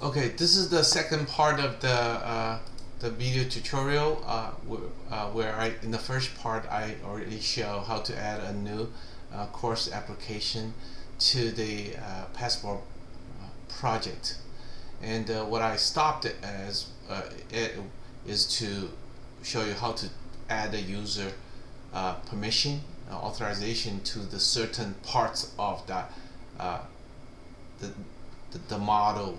Okay, this is the second part of the video tutorial where in the first part I already show how to add a new course application to the Passport project, and what I stopped it as is to show you how to add a user permission authorization to the certain parts of that the model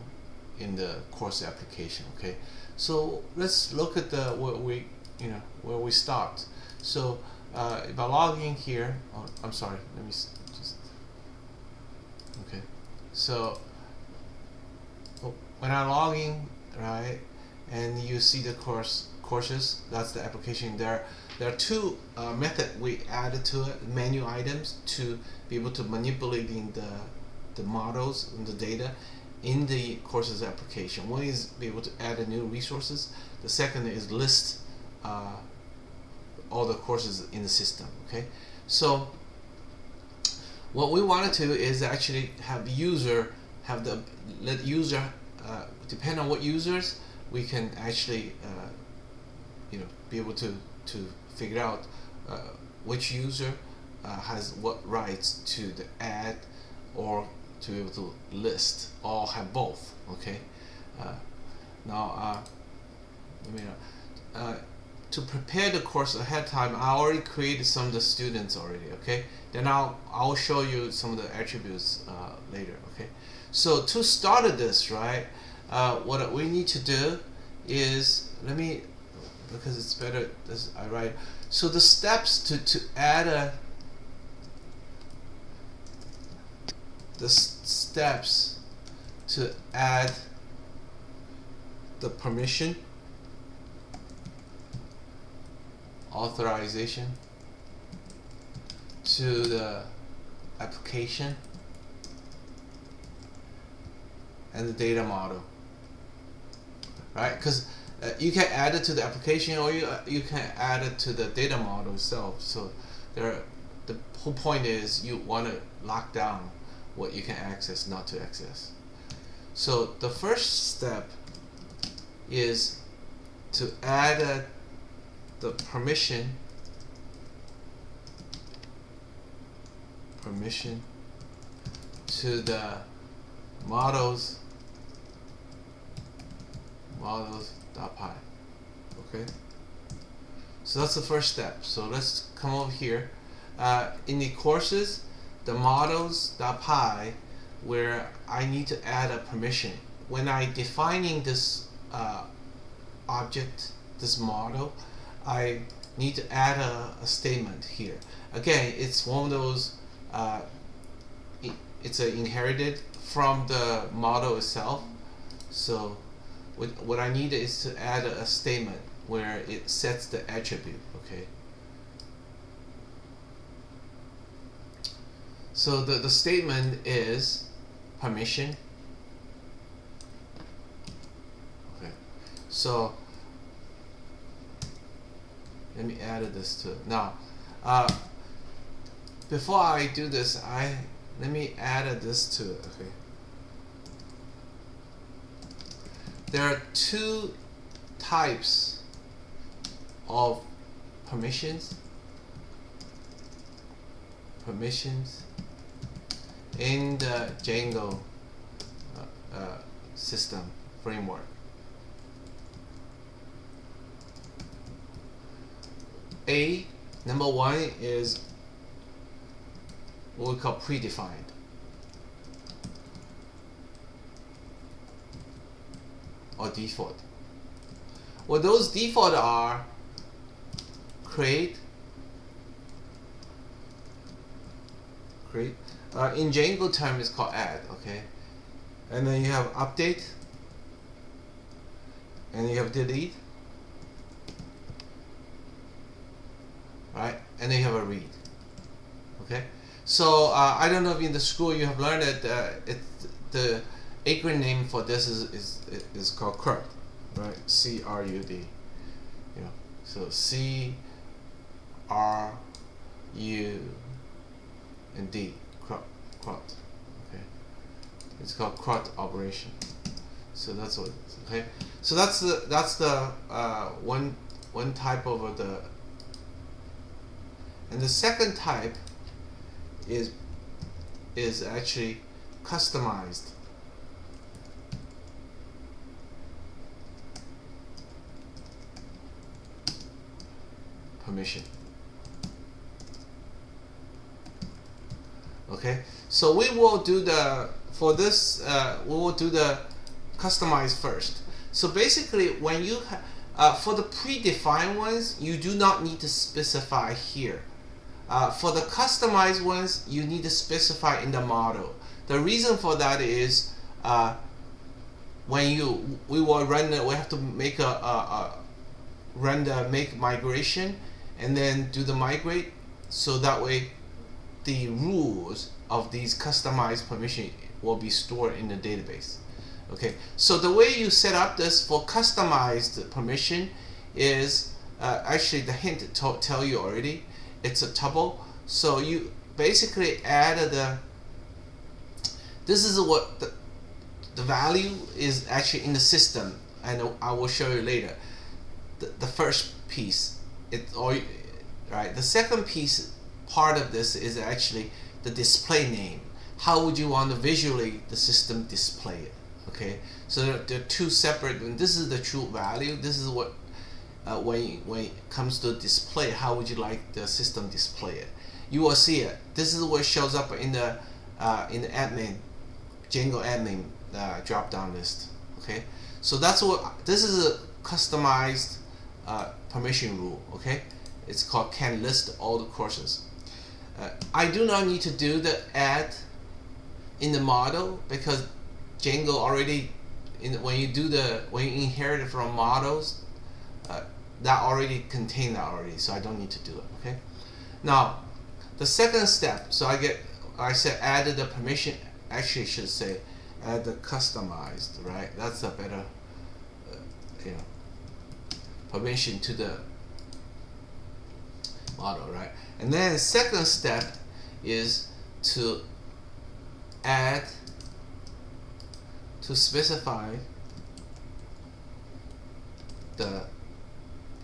in the course application. Okay, so let's look at the where we start. So if I log in here, oh, I'm sorry, let me just okay. So when I log in, right, and you see the courses, that's the application there. There are two methods we added to it, menu items, to be able to manipulating the models and the data in the courses application. One is be able to add a new resources. The second is list all the courses in the system. Okay, so what we wanted to is actually have the user let user depend on what users we can actually be able to figure out which user has what rights to the add or to be able to list, or have both. Okay, now let me to prepare the course ahead of time, I already created some of the students already. Okay, then I'll show you some of the attributes later. Okay, so to start this, right, what we need to do is, let me, because it's better as I write. So the steps to add the steps to add the permission authorization to the application and the data model, right? Because you can add it to the application, or you can add it to the data model itself. So the whole point is you want to lock down what you can access, not to access. So the first step is to add the permission to the models.py. Okay, so that's the first step. So let's come over here in the courses, the models.py, where I need to add a permission. When I defining this object, this model, I need to add a statement here. Again, it's one of those it's inherited from the model itself. So what I need is to add a statement where it sets the attribute. Okay, so the statement is permission. Okay, so let me add this to it. Now before I do this, let me add this to it. Okay, there are two types of permissions in the Django system framework. Number one is what we call predefined. Or default. What those default are: create. In Django term is called add. Okay, and then you have update, and you have delete, right? And then you have a read. Okay, so I don't know if in the school you have learned that the acronym for this is called CRUD, right? C-R-U-D. So C-R-U and D, CRUD. Okay, it's called CRUD operation. So that's what. Okay. So that's the one type of the. And the second type is actually customized permission. Okay, so we will do the for this we will do the customize first. So basically, when you for the predefined ones, you do not need to specify here. For the customized ones, you need to specify in the model. The reason for that is when we will run we have to make run the make migration and then do the migrate, so that way the rules of these customized permission will be stored in the database. Okay, so the way you set up this for customized permission is actually the hint tell you already. It's a tuple. So you basically add this is what the value is actually in the system, and I will show you later. The first piece, right. The second piece part of this is actually the display name. How would you want to visually the system display it? Okay, so they're two separate. And this is the true value. This is what when it comes to display, how would you like the system display it? You will see it. This is what shows up in the admin Django admin drop down list. Okay, so that's what this is a customized permission rule. Okay, it's called can list all the courses. I do not need to do the add in the model because Django already when you inherit it from models, that already contained that already, so I don't need to do it. Okay. Now, the second step. So I said added the permission. Actually, should say add the customized. Right. That's a better, permission to the model. Right. And then the second step is to add to specify the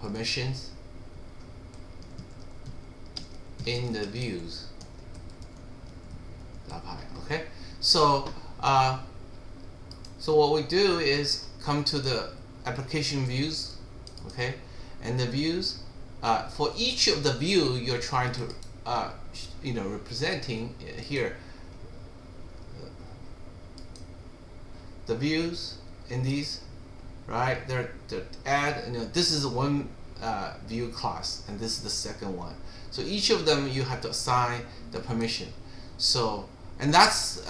permissions in the views. Okay, so so what we do is come to the application views. Okay, and the views for each of the view you're trying to representing here. The views in these, right? They're add. This is one view class, and this is the second one. So each of them you have to assign the permission. So and that's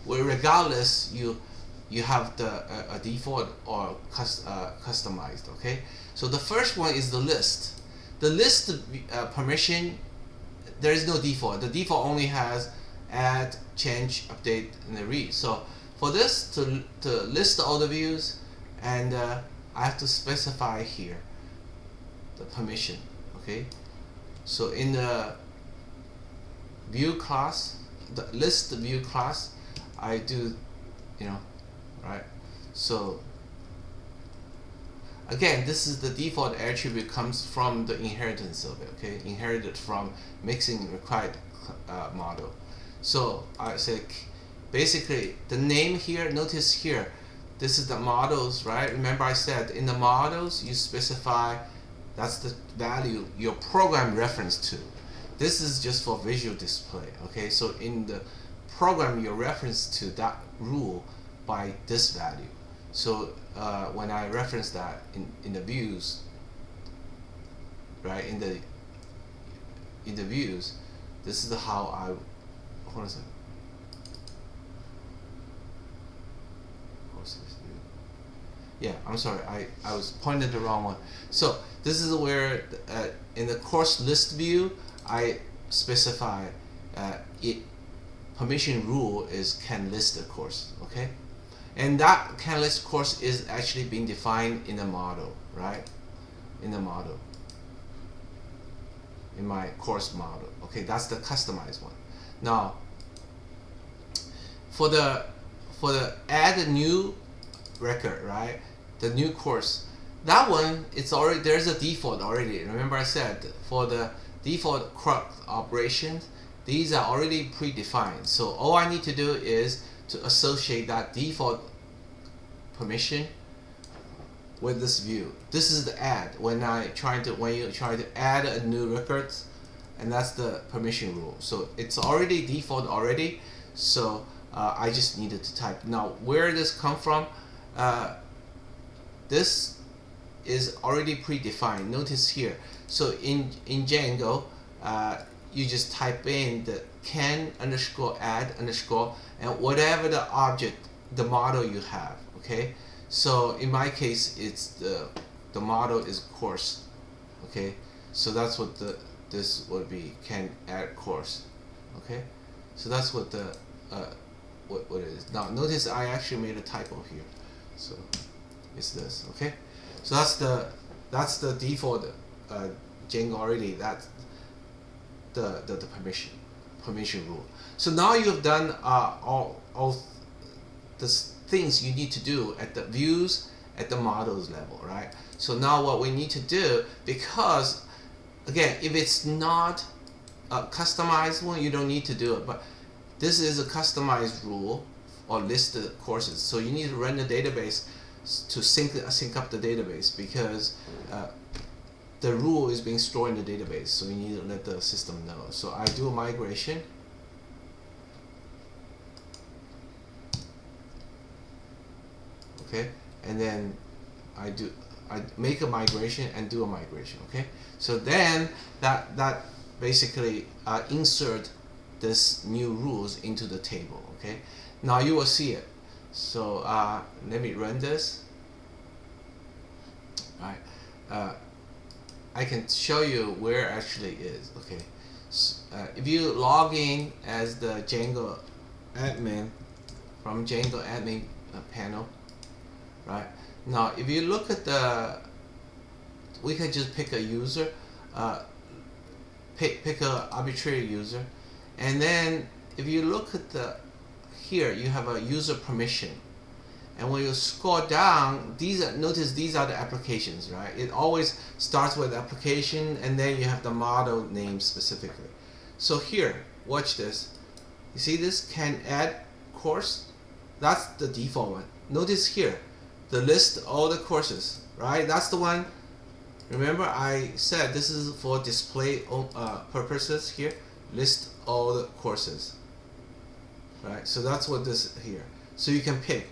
where regardless you have the a default or customized. Okay. So the first one is the list. The list permission, there is no default. The default only has add, change, update, and then read. So for this to list all the views, and I have to specify here the permission. Okay, so in the view class, the list view class, I do, right. So again, this is the default attribute comes from the inheritance of it. Okay, inherited from mixing required model. So I say basically the name here, notice here, this is the models, right? Remember I said in the models you specify that's the value your program reference to. This is just for visual display. Okay, so in the program you reference to that rule by this value. So when I reference that in the views, right, in the views, this is how I hold on a second. Yeah, I'm sorry, I was pointed the wrong one. So this is where in the course list view I specify permission rule is can list a course. Okay, and that can list course is actually being defined in the model, right? In the model, in my course model. Okay, that's the customized one. Now for for the add a new record, right? The new course. That one, it's already, there's a default already. Remember I said for the default CRUD operations, these are already predefined. So all I need to do is to associate that default permission with this view. This is the add when you try to add a new record, and that's the permission rule. So it's already default already. So I just needed to type. Now where this come from? This is already predefined. Notice here. So in Django, you just type in the can underscore add underscore and whatever the object, the model you have. Okay. So in my case, it's the model is course. Okay. So that's what this would be, can add course. Okay. So that's what the what it is. Now notice I actually made a typo here. So it's this. Okay. So that's the default Django already. That's the permission rule. So now you've done all the things you need to do at the views, at the models level, right? So now what we need to do, because again, if it's not a customized one, you don't need to do it. But this is a customized rule or list of courses. So you need to run the database to sync up the database, because the rule is being stored in the database. So you need to let the system know. So I do a migration. Okay, and then I make a migration and do a migration. Okay, so then that basically insert this new rules into the table. Okay, now you will see it. So let me run this. All right, I can show you where it actually is. Okay, so, if you log in as the Django admin from Django admin panel. Right, now if you look at we can just pick a user, pick a arbitrary user, and then if you look at here you have a user permission, and when you scroll down, notice these are the applications, right? It always starts with application, and then you have the model name specifically. So here, watch this. You see this can add course? That's the default one. Notice here, the list all the courses, right? That's the one. Remember I said this is for display purposes here. List all the courses, right? So that's what this here. So you can pick,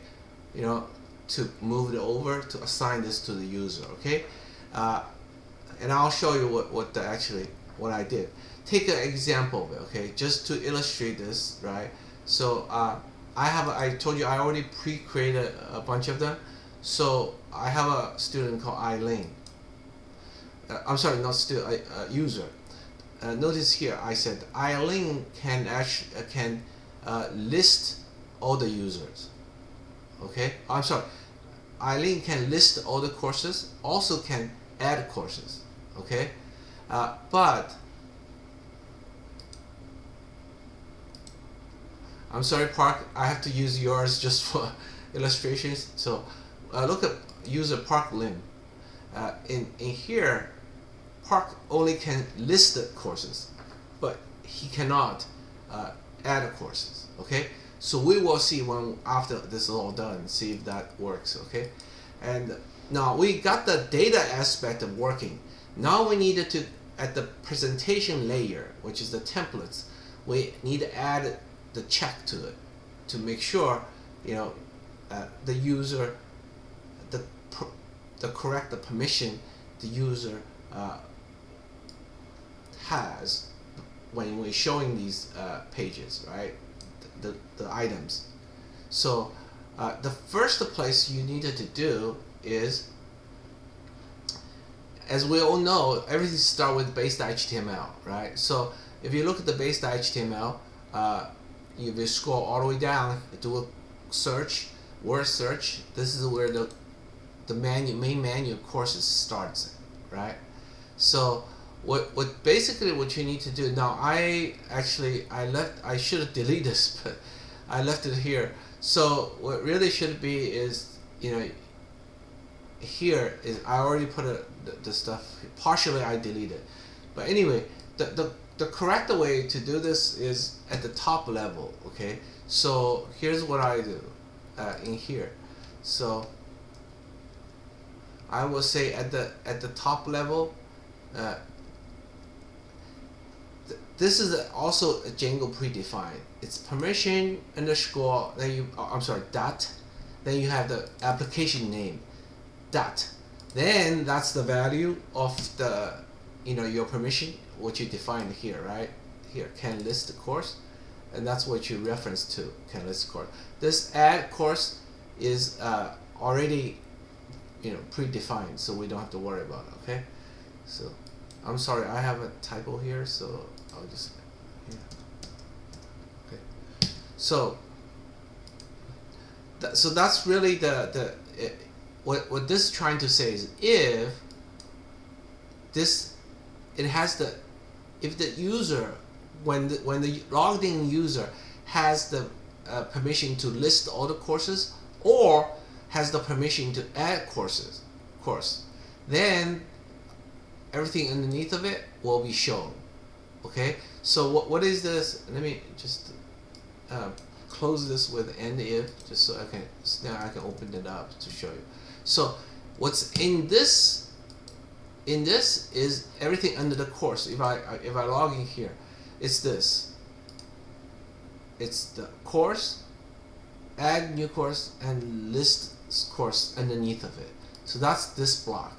to move it over, to assign this to the user. Okay, and I'll show you what I did. Take an example of it. Okay, just to illustrate this, right? So I told you I already pre-created a bunch of them. So I have a student called Eileen. I'm sorry, not student, user. Notice here I said Eileen can list all the users. Okay, I'm sorry. Eileen can list all the courses, also can add courses. Okay, but I'm sorry, Park. I have to use yours just for illustrations. So look at user Park Lim. In here, Park only can list the courses, but he cannot add courses. Okay, so we will see when after this is all done, see if that works. Okay, and now we got the data aspect of working. Now we needed to, at the presentation layer, which is the templates, we need to add the check to it to make sure the user, the correct permission the user has when we're showing these pages, right? The items. So the first place you needed to do is, as we all know, everything starts with base.html, right? So if you look at the base.html, if you scroll all the way down, do a search, word search. This is where the main menu of courses starts, right? So what you need to do now, I should have deleted this, but I left it here. So what really should be is, here is I already put the stuff partially. I deleted, but anyway, the correct way to do this is at the top level. Okay, so here's what I do in here. So I will say at the top level, this is also a Django predefined. It's permission underscore, then you, I'm sorry, dot, then you have the application name, dot. Then that's the value of the, your permission, what you defined here, right? Here, can list the course, and that's what you reference to, can list course. This add course is already, predefined, so we don't have to worry about it, okay? So, I'm sorry, I have a typo here, so I'll just, okay. So that's really what this is trying to say is if the user, when the logged in user has the permission to list all the courses or has the permission to add course, then everything underneath of it will be shown. Okay, so what is this? Let me just close this with end if, just so now I can open it up to show you. So what's in this is everything under the course. If I log in here, it's this. It's the course, add new course, and list course underneath of it. So that's this block.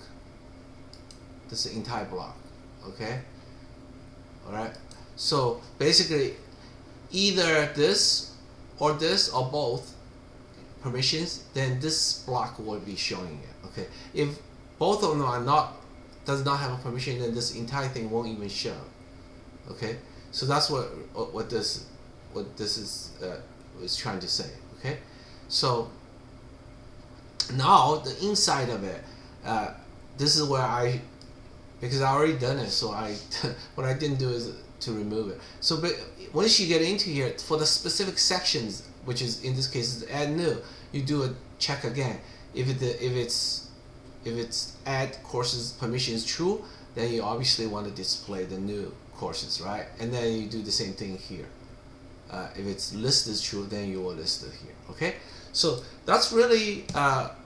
This entire block. Okay. All right. So basically, either this or both permissions, then this block will be showing it. Okay. If both of them does not have a permission, then this entire thing won't even show. Okay. So that's what this is trying to say. Okay. So now the inside of it, this is where because I already done it, so what I didn't do is to remove it. So but once you get into here, for the specific sections, which is in this case is add new, you do a check again. If it's add courses permission is true, then you obviously want to display the new courses, right? And then you do the same thing here. If it's list is true, then you will list it here. Okay, so that's really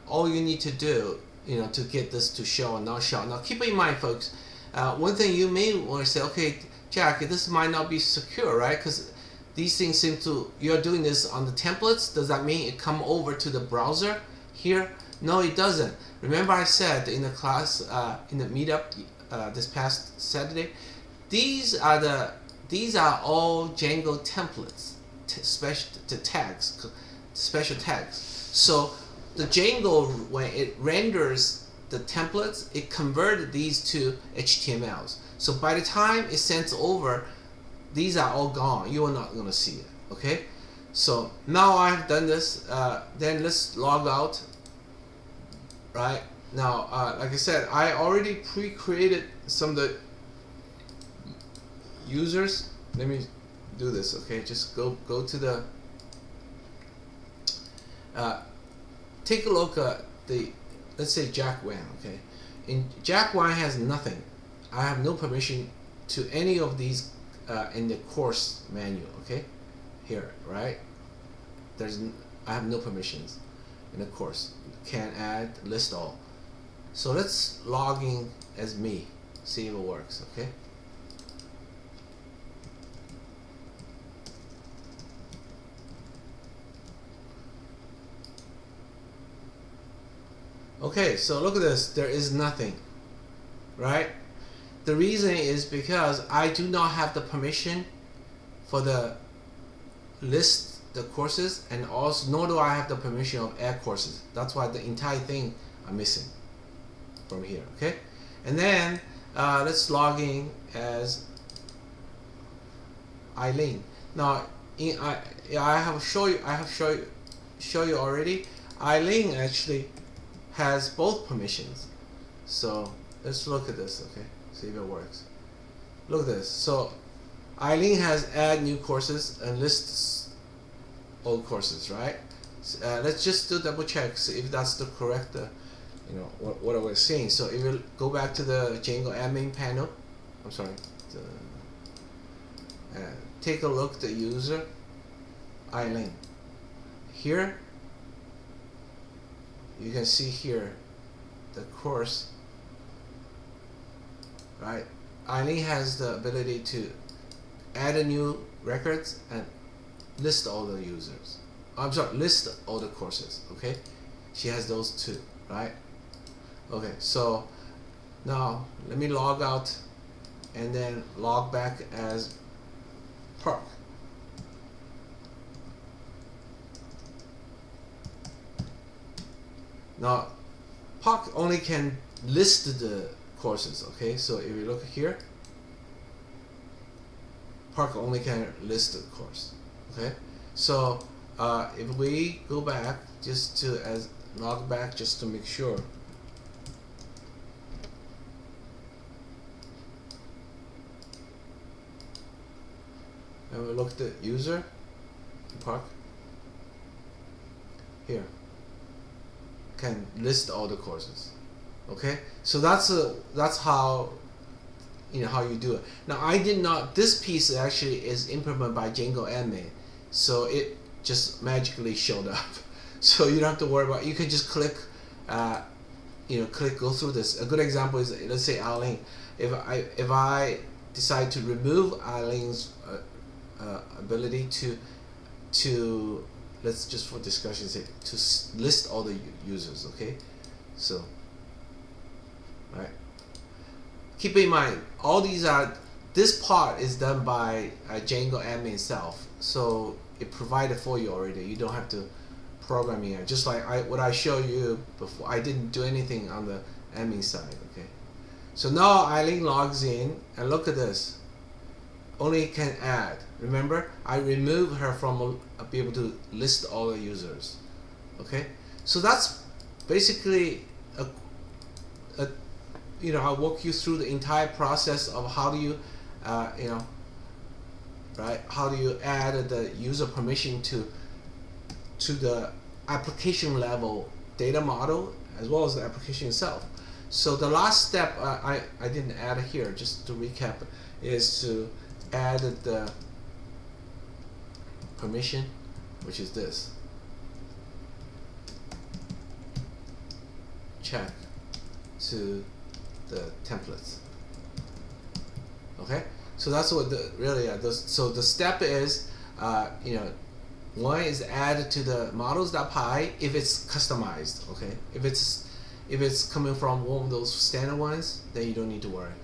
all you need to do, to get this to show and not show. Now keep in mind, folks, one thing you may want to say, okay, Jack, this might not be secure, right? Because these things seem to, you're doing this on the templates. Does that mean it come over to the browser here? No, it doesn't. Remember I said in the class, in the meetup this past Saturday, these are all Django templates, special tags. So the Django, when it renders the templates, it converted these to HTMLs. So by the time it sends over, these are all gone. You are not going to see it. Okay. So now I've done this. Then let's log out. Right now, like I said, I already pre-created some of the users. Let me do this. Okay, just go to the. Take a look at let's say Jack Wang. Okay, in Jack Wang has nothing. I have no permission to any of these in the course manual. Okay, here, right? I have no permissions in the course. Can add, list all. So let's log in as me. See if it works. Okay. Okay, so look at this. There is nothing, right? The reason is because I do not have the permission for the list the courses, and also nor do I have the permission of add courses. That's why the entire thing I'm missing from here. Okay, and then let's log in as Eileen. Now, I have show you already. Eileen actually has both permissions. So let's look at this. Okay, see if it works. Look at this. So Eileen has add new courses and lists old courses, right? Let's just do double check, see if that's the correct what I was saying. So if you go back to the Django admin panel, I'm sorry, take a look at the user Eileen. Here you can see here the course, right? Eileen has the ability to add a new records and list all the users. I'm sorry, list all the courses. Okay, she has those two, right? Okay, so now let me log out and then log back as Park. Now Park only can list the courses. Okay, so if you look here, Park only can list the course. Okay, so if we go back just to log back just to make sure, and we look at the user Park here can list all the courses. Okay, so that's how how you do it. Now I did not, this piece actually is implemented by Django admin, so it just magically showed up. So you don't have to worry about, you can just click go through this. A good example is, let's say Eileen. If I decide to remove Eileen's ability to let's just for discussion's sake to list all the users. Okay, so right, keep in mind all these are, this part is done by Django admin itself, so it provided for you already. You don't have to program it. Just like what I showed you before, I didn't do anything on the admin side. Okay, so now Eileen logs in and look at this. Only can add. Remember, I removed her from be able to list all the users. Okay, so that's basically I'll walk you through the entire process of how do you how do you add the user permission to the application level data model as well as the application itself. So the last step I didn't add here, just to recap, is to add the permission, which is this check to the templates. Okay, so that's what so the step is one is added to the models.py if it's customized. Okay, if it's coming from one of those standard ones, then you don't need to worry.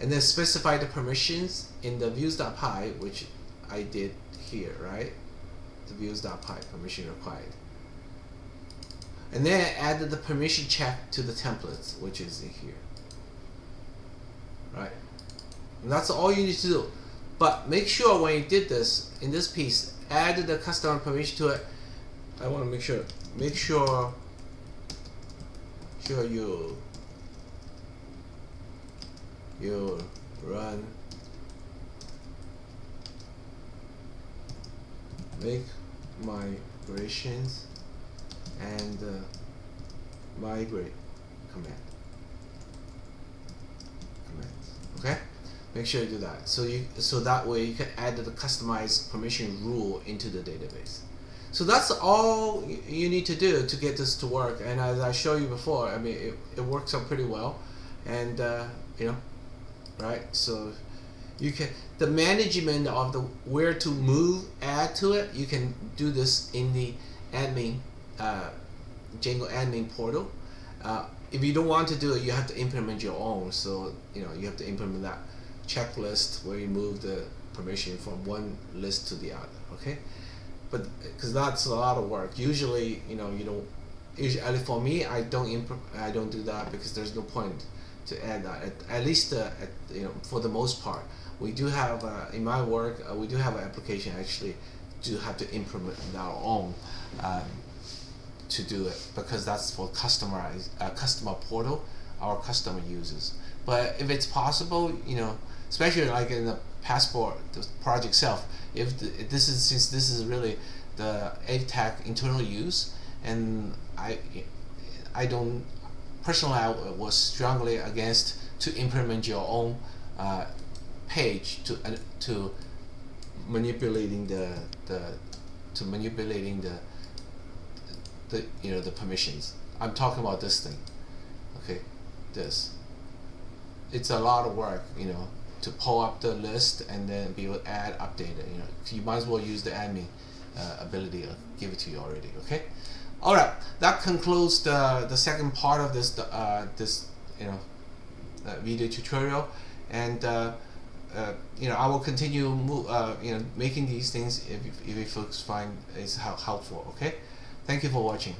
And then specify the permissions in the views.py, which I did here, right? The views.py permission required. And then add the permission check to the templates, which is in here, right? And that's all you need to do. But make sure when you did this, in this piece, add the customer permission to it. I want to make sure you run make migrations and migrate commands. Okay, make sure you do that. So that way you can add the customized permission rule into the database. So that's all you need to do to get this to work. And as I showed you before, I mean it works out pretty well. And right, so you can, the management of the where to move, add to it, you can do this in the admin Django admin portal. If you don't want to do it, you have to implement your own. So you have to implement that checklist where you move the permission from one list to the other. Okay, but because that's a lot of work. Usually, you don't. Usually, for me, I don't do that because there's no point to add that. At least, for the most part, we do have in my work, we do have an application actually do have to implement our own to do it, because that's for customer portal our customer uses. But if it's possible, especially like in the passport, the project itself, since this is really the tag internal use, and I don't personally, I was strongly against to implement your own page to manipulating the the permissions. I'm talking about this thing. Okay, this. It's a lot of work, to pull up the list and then be able to add, update it. You might as well use the admin ability. I'll give it to you already. Okay. All right. That concludes the second part of this video tutorial, and I will continue making these things if you folks find it's helpful. Okay. Thank you for watching.